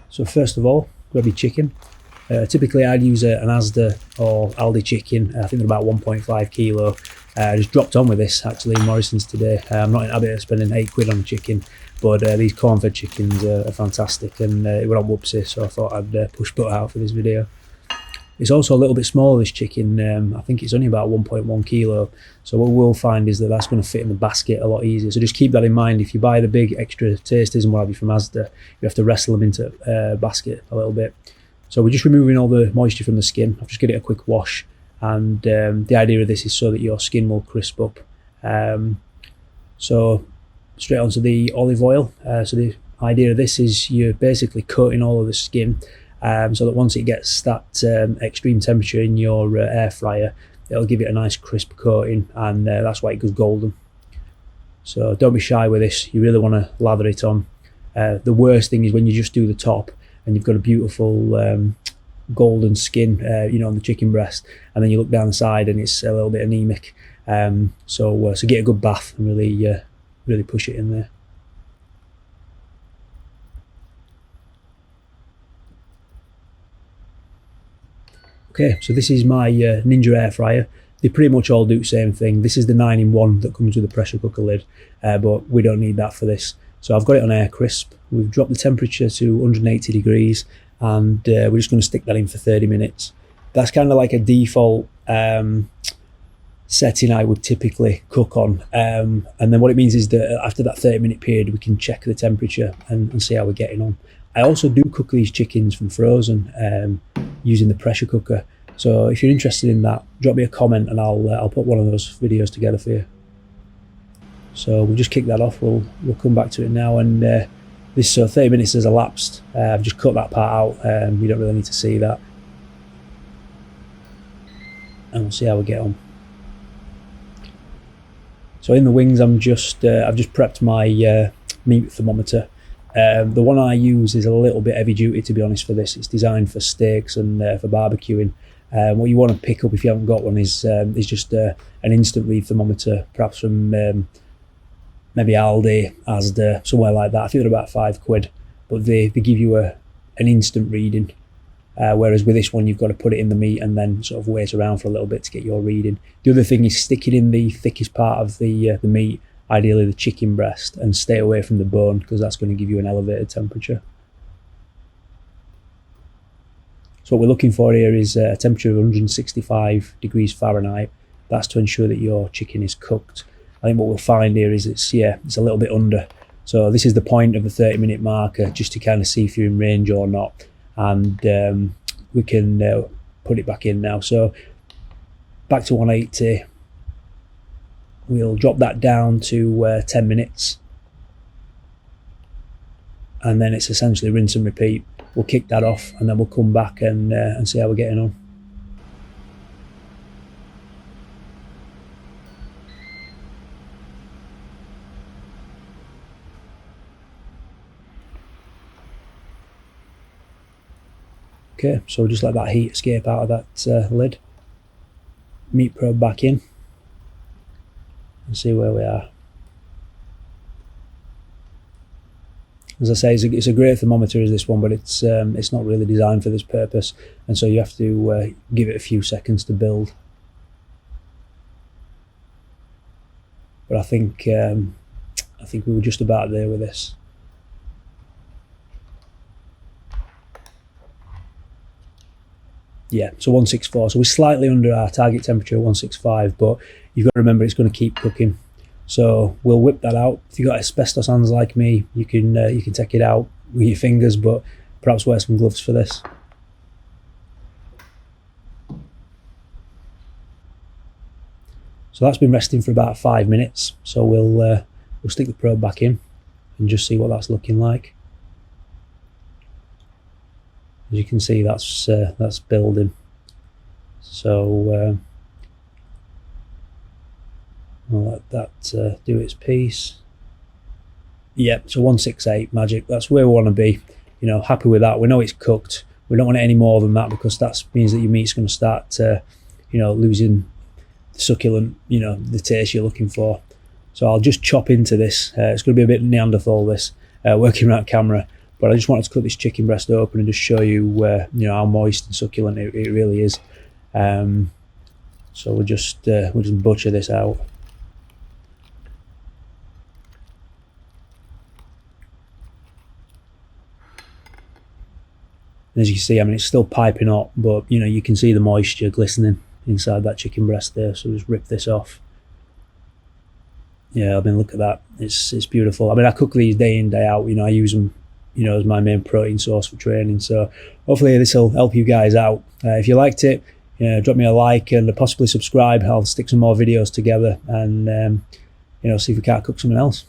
So first of all, grab your chicken. Typically I'd use an Asda or Aldi chicken. I think they're about 1.5 kilo. I just dropped on with this actually in Morrison's today. I'm not in the habit of spending £8 on a chicken, but these corn-fed chickens are fantastic, and it went on Whoopsie, so I thought I'd push butter out for this video. It's also a little bit smaller, this chicken. I think it's only about 1.1 kilo. So what we'll find is that that's going to fit in the basket a lot easier. So just keep that in mind. If you buy the big extra tasties and what have you from Asda, you have to wrestle them into a basket a little bit. So we're just removing all the moisture from the skin. I've just given it a quick wash. And the idea of this is so that your skin will crisp up. So straight onto the olive oil. So the idea of this is you're basically coating all of the skin, so that once it gets that extreme temperature in your air fryer, it'll give it a nice crisp coating, and that's why it goes golden. So don't be shy with this. You really want to lather it on. The worst thing is when you just do the top and you've got a beautiful golden skin, on the chicken breast, and then you look down the side and it's a little bit anemic. So get a good bath and really push it in there. Okay, so this is my Ninja air fryer. They pretty much all do the same thing. This is the 9-in-1 that comes with a pressure cooker lid, but we don't need that for this. So I've got it on air crisp. We've dropped the temperature to 180 degrees, and we're just going to stick that in for 30 minutes. That's kind of like a default setting I would typically cook on. And then what it means is that after that 30-minute period, we can check the temperature and see how we're getting on. I also do cook these chickens from frozen using the pressure cooker. So if you're interested in that, drop me a comment and I'll put one of those videos together for you. So we'll just kick that off. We'll come back to it now, and this 30 minutes has elapsed. I've just cut that part out. You don't really need to see that, and we'll see how we get on. So in the wings, I've just prepped my meat thermometer. The one I use is a little bit heavy duty, to be honest, for this. It's designed for steaks and for barbecuing. What you want to pick up if you haven't got one is just an instant read thermometer, perhaps from maybe Aldi, Asda, somewhere like that. I think they're about £5, but they give you an instant reading. Whereas with this one, you've got to put it in the meat and then sort of wait around for a little bit to get your reading. The other thing is stick it in the thickest part of the meat, ideally the chicken breast, and stay away from the bone, because that's going to give you an elevated temperature. So what we're looking for here is a temperature of 165 degrees Fahrenheit. That's to ensure that your chicken is cooked. I think what we'll find here is it's a little bit under. So this is the point of the 30-minute marker, just to kind of see if you're in range or not. And we can put it back in now. So back to 180. We'll drop that down to 10 minutes, and then it's essentially rinse and repeat. We'll kick that off, and then we'll come back and see how we're getting on. Okay, so just let that heat escape out of that lid. Meat probe back in and see where we are. As I say, it's a great thermometer as this one, but it's not really designed for this purpose, and so you have to give it a few seconds to build. But I think we were just about there with this. Yeah, so 164. So we're slightly under our target temperature at 165, but you've got to remember it's going to keep cooking. So we'll whip that out. If you've got asbestos hands like me, you can take it out with your fingers, but perhaps wear some gloves for this. So that's been resting for about 5 minutes. So we'll stick the probe back in and just see what that's looking like. As you can see, that's building. So I'll let that do its piece. Yep, so 168 magic. That's where we want to be. Happy with that. We know it's cooked. We don't want it any more than that, because that means that your meat's going to start, losing the succulent, the taste you're looking for. So I'll just chop into this. It's going to be a bit Neanderthal, this, working around camera. But I just wanted to cut this chicken breast open and just show you, you know, how moist and succulent it really is. So we'll just butcher this out. And as you can see, I mean, it's still piping hot, but you know, you can see the moisture glistening inside that chicken breast there. So just rip this off. Yeah, I mean, look at that. It's beautiful. I mean, I cook these day in, day out. You know, I use them, you know, as my main protein source for training. So hopefully this will help you guys out. If you liked it, drop me a like and possibly subscribe. I'll stick some more videos together and, you know, see if we can't cook something else.